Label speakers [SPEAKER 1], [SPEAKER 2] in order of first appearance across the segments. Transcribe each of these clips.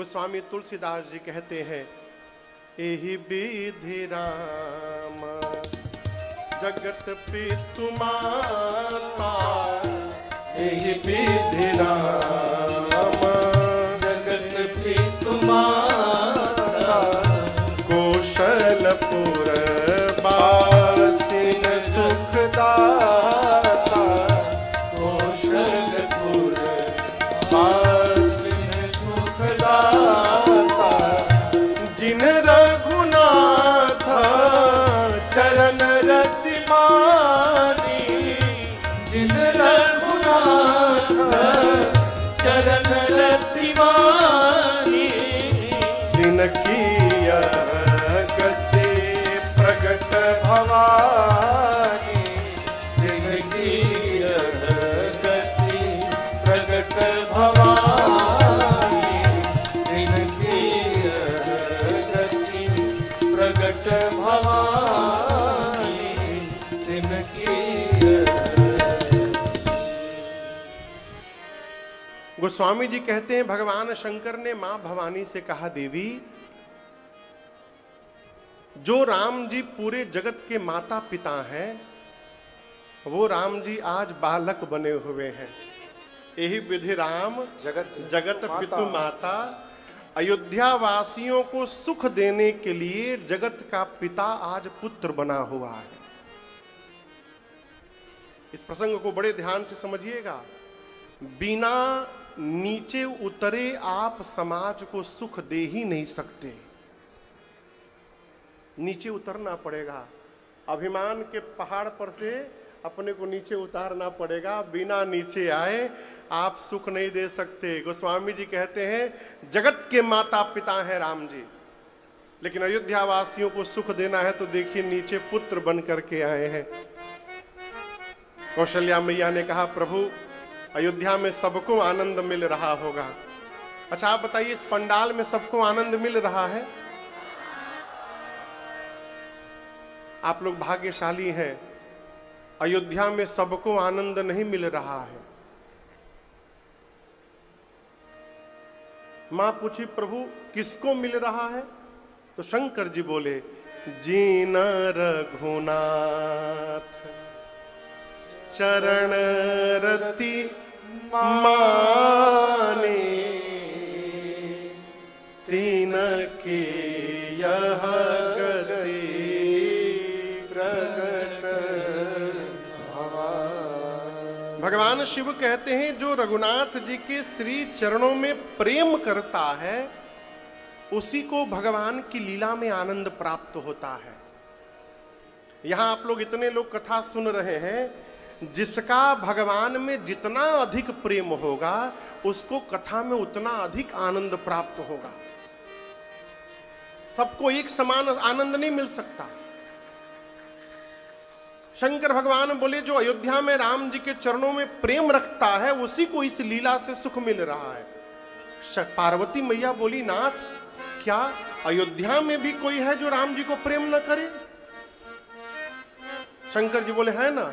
[SPEAKER 1] गोस्वामी तुलसीदास जी कहते हैं, एहि विधि राम जगत पितु माता, एहि विधि राम
[SPEAKER 2] जगत पितु माता,
[SPEAKER 1] कौशलपुर वासिन सुखदाता,
[SPEAKER 2] कौशलपुर वासिन सुखदाता,
[SPEAKER 1] जिन रघुनाथ चरण रति मानी,
[SPEAKER 2] जिन रघुनाथ चरण रति मानी,
[SPEAKER 1] दिन की गति प्रगट भवानी,
[SPEAKER 2] दिन की गति प्रगट भवानी, दिन की गति प्रगट भवानी, दिन की।
[SPEAKER 1] गोस्वामी जी कहते हैं, भगवान शंकर ने मां भवानी से कहा, देवी जो राम जी पूरे जगत के माता पिता हैं, वो राम जी आज बालक बने हुए हैं। यही विधि राम जगत पितु माता, अयोध्या वासियों को सुख देने के लिए जगत का पिता आज पुत्र बना हुआ है। इस प्रसंग को बड़े ध्यान से समझिएगा। बिना नीचे उतरे आप समाज को सुख दे ही नहीं सकते, नीचे उतरना पड़ेगा। अभिमान के पहाड़ पर से अपने को नीचे उतारना पड़ेगा। बिना नीचे आए आप सुख नहीं दे सकते। गोस्वामी जी कहते हैं, जगत के माता पिता हैं राम जी, लेकिन अयोध्या वासियों को सुख देना है तो देखिए नीचे पुत्र बन करके आए हैं। कौशल्या मैया ने कहा, प्रभु अयोध्या में सबको आनंद मिल रहा होगा। अच्छा आप बताइए, इस पंडाल में सबको आनंद मिल रहा है? आप लोग भाग्यशाली हैं, अयोध्या में सबको आनंद नहीं मिल रहा है। मां पूछी, प्रभु किसको मिल रहा है? तो शंकर जी बोले, जीन रघुनाथ चरण रति माने, तीन की यह गति प्रगट भवानी। भगवान शिव कहते हैं, जो रघुनाथ जी के श्री चरणों में प्रेम करता है उसी को भगवान की लीला में आनंद प्राप्त होता है। यहां आप लोग इतने लोग कथा सुन रहे हैं, जिसका भगवान में जितना अधिक प्रेम होगा उसको कथा में उतना अधिक आनंद प्राप्त होगा। सबको एक समान आनंद नहीं मिल सकता। शंकर भगवान बोले, जो अयोध्या में राम जी के चरणों में प्रेम रखता है उसी को इस लीला से सुख मिल रहा है। पार्वती मैया बोली, नाथ क्या अयोध्या में भी कोई है जो राम जी को प्रेम न करे? शंकर जी बोले, है ना,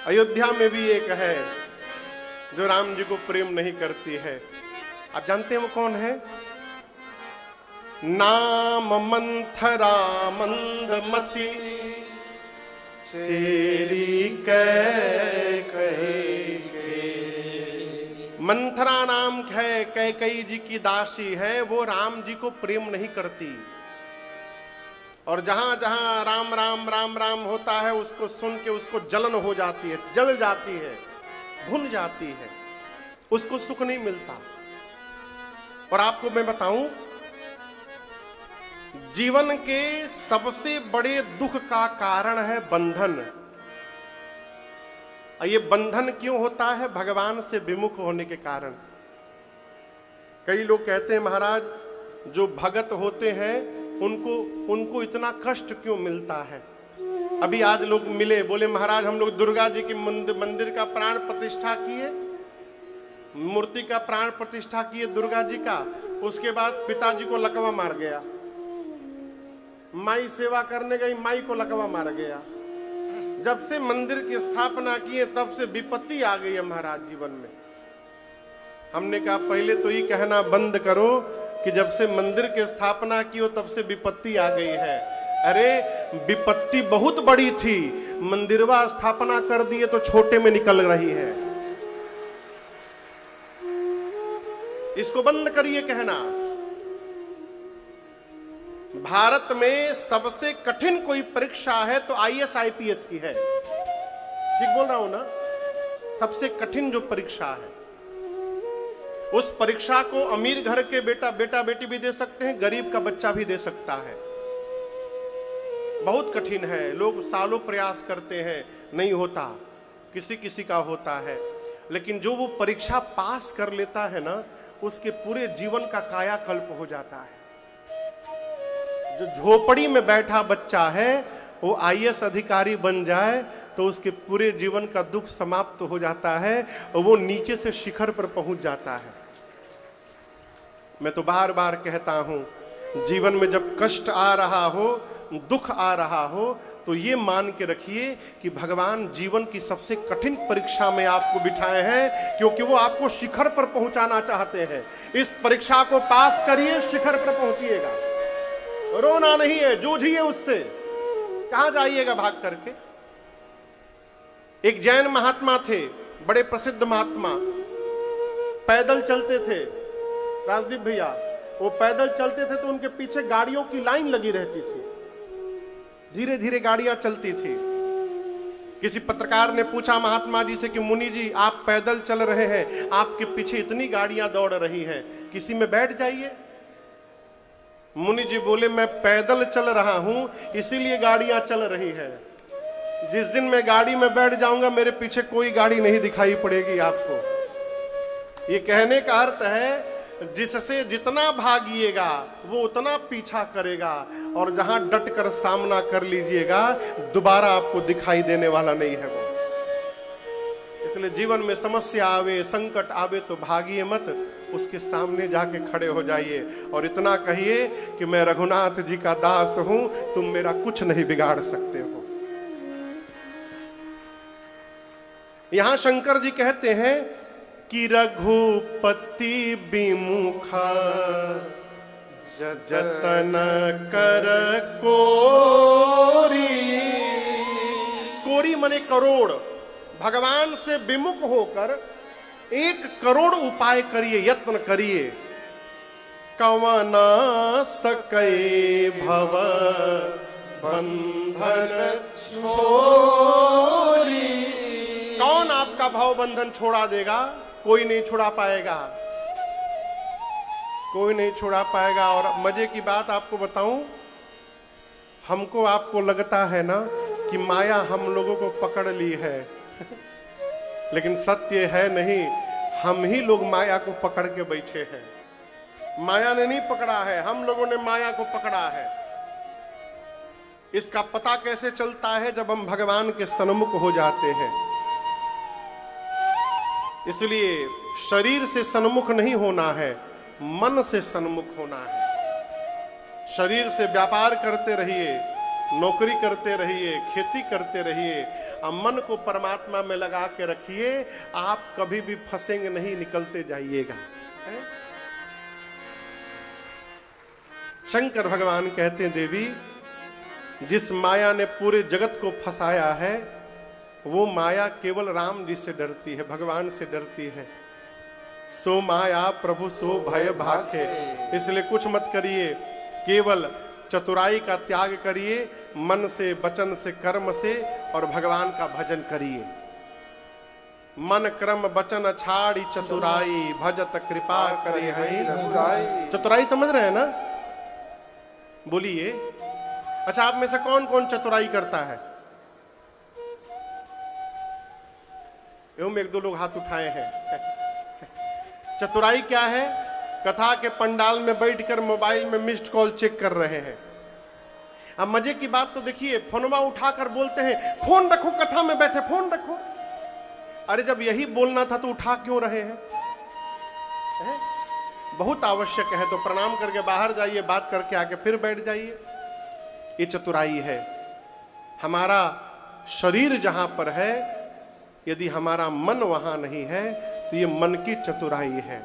[SPEAKER 1] अयोध्या में भी एक है जो राम जी को प्रेम नहीं करती है। आप जानते हैं वो कौन है? नाम मंथरा मंदमती चेरी कैकेयी। मंथरा नाम है, कैकेयी जी की दासी है, वो राम जी को प्रेम नहीं करती। और जहां जहां राम राम राम राम होता है उसको सुन के उसको जलन हो जाती है, जल जाती है, भुन जाती है, उसको सुख नहीं मिलता। और आपको मैं बताऊं, जीवन के सबसे बड़े दुख का कारण है बंधन। ये बंधन क्यों होता है? भगवान से विमुख होने के कारण। कई लोग कहते हैं, महाराज जो भगत होते हैं उनको इतना कष्ट क्यों मिलता है? अभी आज लोग मिले, बोले महाराज हम लोग दुर्गा जी की मंदिर का प्राण प्रतिष्ठा किए, मूर्ति का प्राण प्रतिष्ठा किए दुर्गा जी का, उसके बाद पिताजी को लकवा मार गया। माई सेवा करने गई, माई को लकवा मार गया। जब से मंदिर की स्थापना किए तब से विपत्ति आ गई है महाराज जीवन में। हमने कहा पहले तो ये कहना बंद करो कि जब से मंदिर की स्थापना की हो तब से विपत्ति आ गई है। अरे विपत्ति बहुत बड़ी थी, मंदिरवा स्थापना कर दिए तो छोटे में निकल रही है। इसको बंद करिए कहना। भारत में सबसे कठिन कोई परीक्षा है तो आईएएस आईपीएस की है। ठीक बोल रहा हूं ना? सबसे कठिन जो परीक्षा है, उस परीक्षा को अमीर घर के बेटा बेटी भी दे सकते हैं, गरीब का बच्चा भी दे सकता है। बहुत कठिन है, लोग सालों प्रयास करते हैं, नहीं होता, किसी किसी का होता है। लेकिन जो वो परीक्षा पास कर लेता है ना, उसके पूरे जीवन का कायाकल्प हो जाता है। जो झोपड़ी में बैठा बच्चा है वो आईएएस अधिकारी बन जाए तो उसके पूरे जीवन का दुख समाप्त हो जाता है और वो नीचे से शिखर पर पहुंच जाता है। मैं तो बार बार कहता हूं, जीवन में जब कष्ट आ रहा हो, दुख आ रहा हो, तो ये मान के रखिए कि भगवान जीवन की सबसे कठिन परीक्षा में आपको बिठाए हैं, क्योंकि वो आपको शिखर पर पहुंचाना चाहते हैं। इस परीक्षा को पास करिए, शिखर पर पहुंचिएगा। रोना नहीं है, जूझिए उससे। कहां जाइएगा भाग करके? एक जैन महात्मा थे, बड़े प्रसिद्ध महात्मा, पैदल चलते थे। राजदीप भैया, वो पैदल चलते थे तो उनके पीछे गाड़ियों की लाइन लगी रहती थी, धीरे धीरे गाड़ियां चलती थी। किसी पत्रकार ने पूछा महात्मा जी से कि मुनि जी, आप पैदल चल रहे हैं, आपके पीछे इतनी गाड़ियां दौड़ रही हैं, किसी में बैठ जाइए। मुनि जी बोले, मैं पैदल चल रहा हूं इसीलिए गाड़ियां चल रही है। जिस दिन मैं गाड़ी में बैठ जाऊंगा मेरे पीछे कोई गाड़ी नहीं दिखाई पड़ेगी आपको। ये कहने का अर्थ है, जिससे जितना भागिएगा वो उतना पीछा करेगा, और जहां डट कर सामना कर लीजिएगा दोबारा आपको दिखाई देने वाला नहीं है वो। इसलिए जीवन में समस्या आवे, संकट आवे तो भागिए मत, उसके सामने जाके खड़े हो जाइए और इतना कहिए कि मैं रघुनाथ जी का दास हूं, तुम मेरा कुछ नहीं बिगाड़ सकते हो। यहां शंकर जी कहते हैं कि रघुपति विमुखा जतन कर कोरी। कोरी मने करोड़। भगवान से विमुख होकर 1 करोड़ उपाय करिए, यत्न करिए। कवना सकै भव बंधन छोरी। कौन आपका भव बंधन छोड़ा देगा? कोई नहीं छुड़ा पाएगा, कोई नहीं छुड़ा पाएगा। और मजे की बात आपको बताऊं, हमको आपको लगता है ना कि माया हम लोगों को पकड़ ली है, लेकिन सत्य है नहीं, हम ही लोग माया को पकड़ के बैठे हैं। माया ने नहीं पकड़ा है, हम लोगों ने माया को पकड़ा है। इसका पता कैसे चलता है? जब हम भगवान के सन्मुख हो जाते हैं। इसलिए शरीर से सन्मुख नहीं होना है, मन से सन्मुख होना है। शरीर से व्यापार करते रहिए, नौकरी करते रहिए, खेती करते रहिए, और मन को परमात्मा में लगा के रखिए। आप कभी भी फंसेंगे नहीं, निकलते जाइएगा। शंकर भगवान कहते हैं, देवी, जिस माया ने पूरे जगत को फंसाया है वो माया केवल राम जी से डरती है, भगवान से डरती है। सो माया प्रभु सो भय भाखे। इसलिए कुछ मत करिए, केवल चतुराई का त्याग करिए, मन से, वचन से, कर्म से, और भगवान का भजन करिए। मन क्रम वचन छाड़ी चतुराई, भजत कृपा करे हैं। चतुराई समझ रहे हैं ना? बोलिए। अच्छा, आप में से कौन कौन चतुराई करता है? एवं 1-2 लोग हाथ उठाए हैं। चतुराई क्या है? कथा के पंडाल में बैठकर मोबाइल में मिस्ड कॉल चेक कर रहे हैं। अब मजे की बात तो देखिए, फोनवा उठाकर बोलते हैं, फोन रखो, कथा में बैठे फोन रखो। अरे जब यही बोलना था तो उठा क्यों रहे हैं? बहुत आवश्यक है तो प्रणाम करके बाहर जाइए, बात करके आके फिर बैठ जाइए। ये चतुराई है। हमारा शरीर जहां पर है, यदि हमारा मन वहां नहीं है तो ये मन की चतुराई है।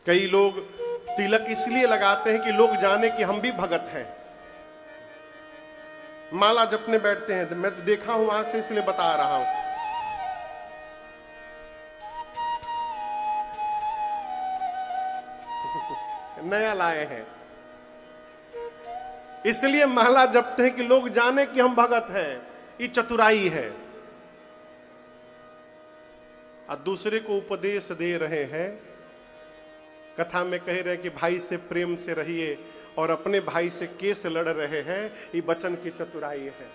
[SPEAKER 1] कई लोग तिलक इसलिए लगाते हैं कि लोग जाने कि हम भी भगत हैं। माला जपने बैठते हैं, मैं तो देखा हूं आंख से, इसलिए बता रहा हूं। नया लाए हैं, इसलिए माला जपते हैं कि लोग जाने कि हम भगत हैं। ये चतुराई है। और दूसरे को उपदेश दे रहे हैं। कथा में कह रहे हैं कि भाई से प्रेम से रहिए, और अपने भाई से केस लड़ रहे हैं। ये वचन की चतुराई है।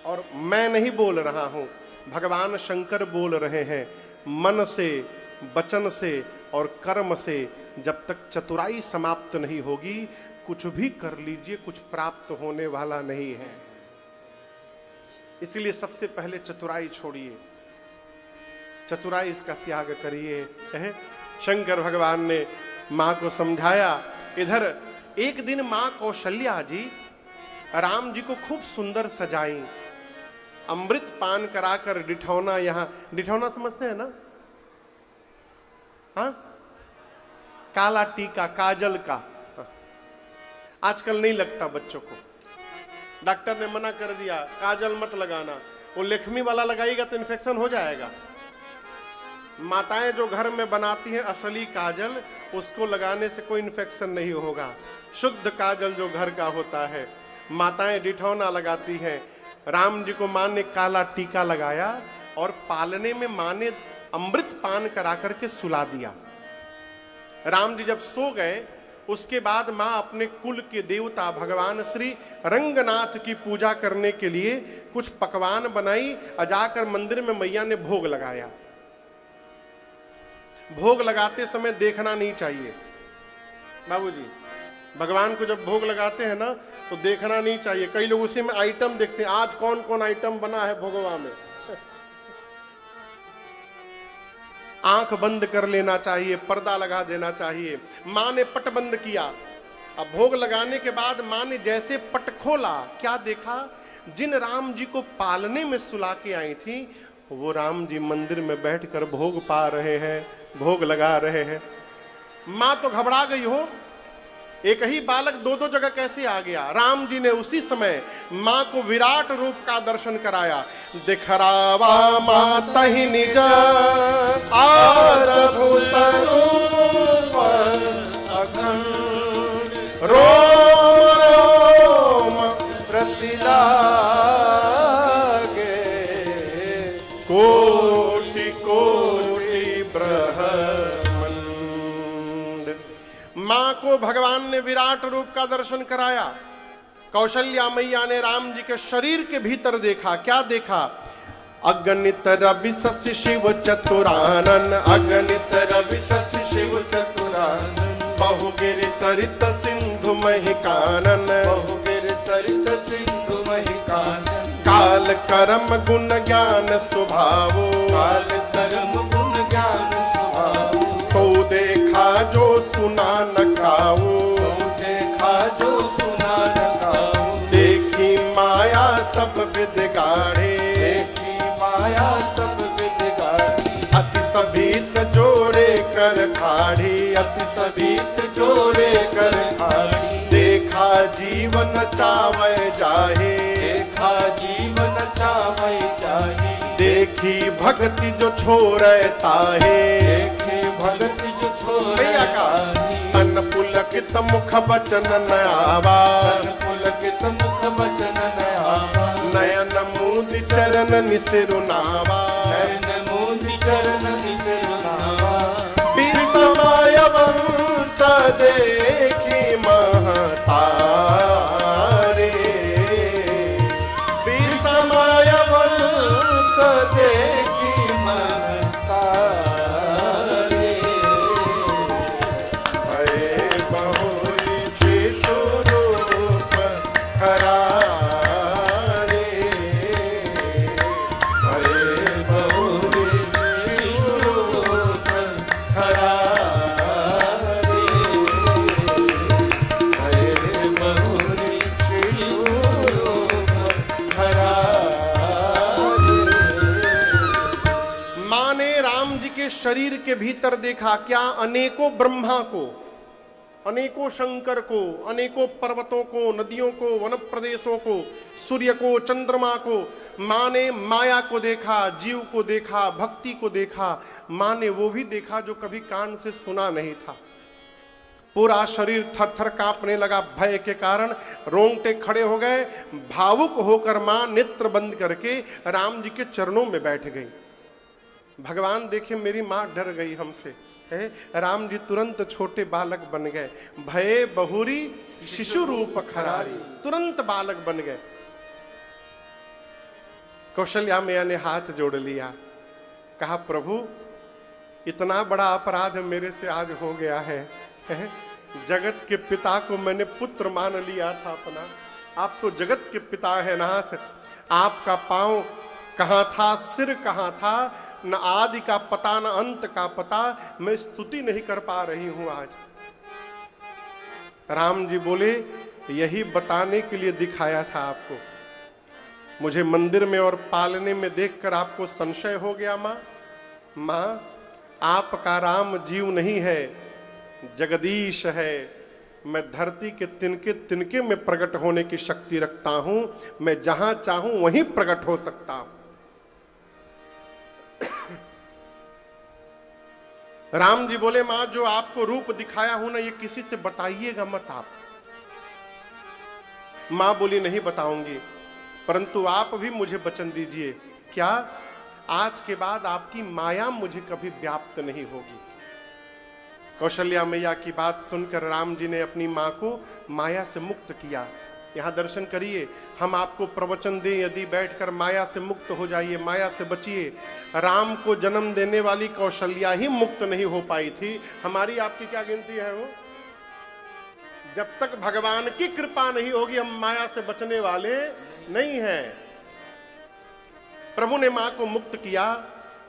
[SPEAKER 1] और मैं नहीं बोल रहा हूं, भगवान शंकर बोल रहे हैं। मन से, वचन से और कर्म से जब तक चतुराई समाप्त नहीं होगी, कुछ भी कर लीजिए, कुछ प्राप्त होने वाला नहीं है। इसलिए सबसे पहले चतुराई छोड़िए, चतुराई इसका त्याग करिए। शंकर भगवान ने मां को समझाया। इधर एक दिन मां कौशल्या जी राम जी को खूब सुंदर सजाई, अमृत पान कराकर डिठौना, यहां डिठौना समझते हैं ना? हाँ, काला टीका, काजल का। हाँ। आजकल नहीं लगता बच्चों को, डॉक्टर ने मना कर दिया काजल मत लगाना। वो लेखमी वाला लगाएगा तो इन्फेक्शन हो जाएगा। माताएं जो घर में बनाती हैं असली काजल, उसको लगाने से कोई इन्फेक्शन नहीं होगा। शुद्ध काजल जो घर का होता है, माताएं डिठौना लगाती हैं। राम जी को मां ने काला टीका लगाया और पालने में मां ने अमृत पान करा करके सुला दिया। राम जी जब सो गए, उसके बाद मां अपने कुल के देवता भगवान श्री रंगनाथ की पूजा करने के लिए कुछ पकवान बनाई और जाकर मंदिर में मैया ने भोग लगाया। भोग लगाते समय देखना नहीं चाहिए बाबूजी, भगवान को जब भोग लगाते हैं ना तो देखना नहीं चाहिए। कई लोग उसी में आइटम देखते हैं, आज कौन कौन आइटम बना है भोगवा में। आंख बंद कर लेना चाहिए, पर्दा लगा देना चाहिए। मां ने पट बंद किया। अब भोग लगाने के बाद मां ने जैसे पट खोला, क्या देखा? जिन राम जी को पालने में सुला के आई थी, वो राम जी मंदिर में बैठकर भोग पा रहे हैं, भोग लगा रहे हैं। मां तो घबरा गई हो, एक ही बालक दो दो जगह कैसे आ गया? राम जी ने उसी समय मां को विराट रूप का दर्शन कराया। दिखरावा माता ही निज आदभूत रूप अखंड, रोम रोम प्रतिलागे, कोटि कोटि ब्रह्मांड। मां को भगवान ने विराट रूप का दर्शन कराया। कौशल्या मैया ने राम जी के शरीर के भीतर देखा। क्या देखा? अगणित रवि शशि शिव चतुरानन, अगणित रवि शशि शिव चतुरानन, बहुगिरि सरित सिंधु महिकानन, बहुगिरि सरित सिंधु महिकानन, काल कर्म गुण ज्ञान स्वभावो, काल कर्म गुण ज्ञान स्वभावो, सो देखा जो सुना न खाओ, सो देखा जो सुना न खाओ, देखी माया सब विद गाढ़े, देखी माया सब विद गाढ़ी, अति सभीत जोड़े कर खाड़ी, अति सभीत जोड़े कर खाड़ी, देखा जीवन चावै जाहे, देखा जीवन चावै जाहे, देखी भक्ति जो छोड़े ताहे, देखी भक्ति जो छोड़े ताहे, तन पुलकित मुख बचन न आवा, तन पुलकित मुख बचन न आवा, नयन मूंदि चरण निसिरुनावा, नयन मूंदि चरण निसिरुनावा, विस्मयवंत देखी महतारे, विस्मयवंत देखी महतारे, भये बहुरी शिशु रूप खरारे, भये बहुरी शिशु रूप खरारे, भये बहुरी शिशु रूप खरारे। मां ने राम जी के शरीर के भीतर देखा। क्या? अनेकों ब्रह्मा को, अनेकों शंकर को, अनेकों पर्वतों को, नदियों को, वन प्रदेशों को, सूर्य को, चंद्रमा को। माँ ने माया को देखा, जीव को देखा, भक्ति को देखा। माँ ने वो भी देखा जो कभी कान से सुना नहीं था। पूरा शरीर थर थर कांपने लगा भय के कारण, रोंगटे खड़े हो गए। भावुक होकर मां नेत्र बंद करके राम जी के चरणों में बैठ गई। भगवान देखे मेरी मां डर गई हमसे है। राम जी तुरंत छोटे बालक बन गए। भये बहुरी शिशु रूप खरारी, तुरंत बालक बन गए। कौशल्या मैया ने हाथ जोड़ लिया, कहा प्रभु इतना बड़ा अपराध मेरे से आज हो गया है। जगत के पिता को मैंने पुत्र मान लिया था अपना। आप तो जगत के पिता है नाथ। आपका पांव कहां था, सिर कहां था, न आदि का पता न अंत का पता। मैं स्तुति नहीं कर पा रही हूं आज। राम जी बोले यही बताने के लिए दिखाया था आपको। मुझे मंदिर में और पालने में देखकर आपको संशय हो गया मां। मां आपका राम जीव नहीं है, जगदीश है। मैं धरती के तिनके तिनके में प्रकट होने की शक्ति रखता हूं। मैं जहां चाहूं वहीं प्रकट हो सकता हूं। राम जी बोले मां जो आपको रूप दिखाया हूं ना, ये किसी से बताइएगा मत आप। मां बोली नहीं बताऊंगी, परंतु आप भी मुझे वचन दीजिए। क्या? आज के बाद आपकी माया मुझे कभी व्याप्त नहीं होगी। कौशल्या मैया की बात सुनकर राम जी ने अपनी मां को माया से मुक्त किया। यहां दर्शन करिए, हम आपको प्रवचन दें यदि बैठकर माया से मुक्त हो जाइए, माया से बचिए। राम को जन्म देने वाली कौशल्या ही मुक्त नहीं हो पाई थी। हमारी आपकी क्या गिनती है वो? जब तक भगवान की कृपा नहीं होगी हम माया से बचने वाले नहीं हैं। प्रभु ने मां को मुक्त किया।